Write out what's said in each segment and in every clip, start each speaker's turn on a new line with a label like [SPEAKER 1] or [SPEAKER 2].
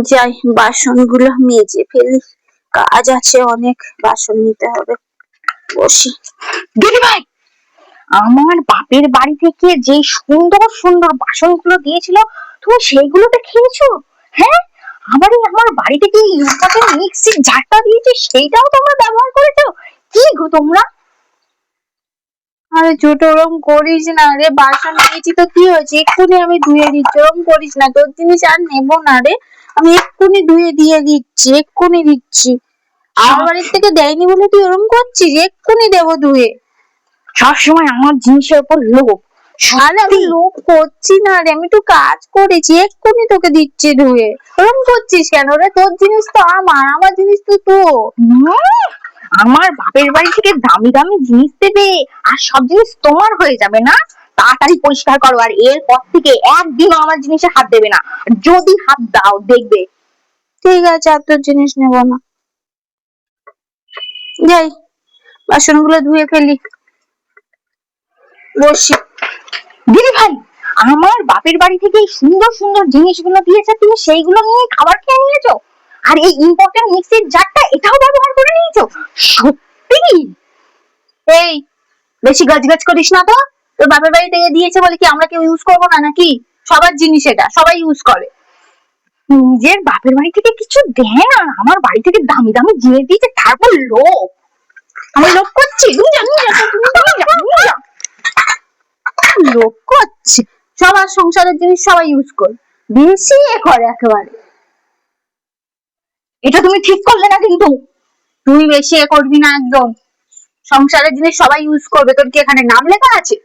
[SPEAKER 1] যাই, বাসনগুলো মেজে ফেলি, কাজ আছে অনেক, বাসন নিতে হবে। বসি।
[SPEAKER 2] দিদি ভাই, আমার বাপের বাড়ি থেকে যে সুন্দর সুন্দর বাসনগুলো দিয়েছিল, তুমি সেইগুলোতে খেয়েছো? হ্যাঁ, আবার আমার বাড়ি থেকে ইম্পর্টেন্ট মিক্সির জারটা দিয়েছে, সেইটাও তোমরা ব্যবহার করেছো? কি গো তোমরা!
[SPEAKER 1] আরে ছোট, ওরম করিস না রে, বাসন নিয়েছি তো কি হয়েছে, এক্ষুনি আমি ধুয়ে দিচ্ছি, ওরম করিস না, তোর জিনিস আর নেবো না রে, আমি এক্ষুনি ধুয়ে দিয়ে দিচ্ছি, এক্ষুনি দিচ্ছি। আমার বাড়ির থেকে দেয়নি বলে তুই ওরম করছিস? এক্ষুনি দেবো ধুয়ে।
[SPEAKER 2] সবসময় আমার জিনিসের উপর লোভ।
[SPEAKER 1] আরে আমি লোভ করছি না রে, আমি একটু কাজ করেছি, এক্ষুনি তোকে দিচ্ছি ধুয়ে। ওরম করছিস কেন রে? তোর জিনিস তো আমার জিনিস তো তোর।
[SPEAKER 2] আমার বাপের বাড়ি থেকে দামি দামি জিনিস দেবে আর সব জিনিস তোমার হয়ে যাবে না? তাড়াতাড়ি পরিষ্কার করো, আর এরপর থেকে একদিনও আমার জিনিসে হাত দেবে না। যদি হাত দাও দেখবে।
[SPEAKER 1] ঠিক আছে, আর তোর জিনিস নেবো না। যাই, বাসনগুলো ধুয়ে ফেলি, বসি।
[SPEAKER 2] দিদি ভাই, আমার বাপের বাড়ি থেকে সুন্দর সুন্দর জিনিসগুলো দিয়েছে, তুমি সেইগুলো নিয়ে খাবার খেয়ে নিয়েছো, আর এই ইম্পর্টেন্ট মিক্সির জারটা এটাও ব্যবহার করে নিয়েছো? সত্যি?
[SPEAKER 1] এই, বেশি গাজগাজ করিস না তো। তোর বাপের বাড়ি থেকে দিয়েছে বলে কি আমরা কেউ ইউজ করবো না নাকি? সবার জিনিস এটা, সবাই ইউজ করে।
[SPEAKER 2] নিজের বাপের বাড়ি থেকে কিছু দেয় না, আমার বাড়ি থেকে দামি দামি জিনিস দিয়েছে, তারপর লোভ।
[SPEAKER 1] আমি লোভ করছি? লোভ করছি? সবার সংসারের জিনিস সবাই ইউজ করে, বেশি এ করে একেবারে।
[SPEAKER 2] এটা তুমি ঠিক করলে না কিন্তু।
[SPEAKER 1] তুই বেশি এ করবি না একদম। সংসারের জিনিস সবাই ইউজ করবে, তোর কি এখানে নাম লেখা আছে?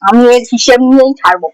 [SPEAKER 2] আমি এর হিসেব নিয়েই ছাড়বো।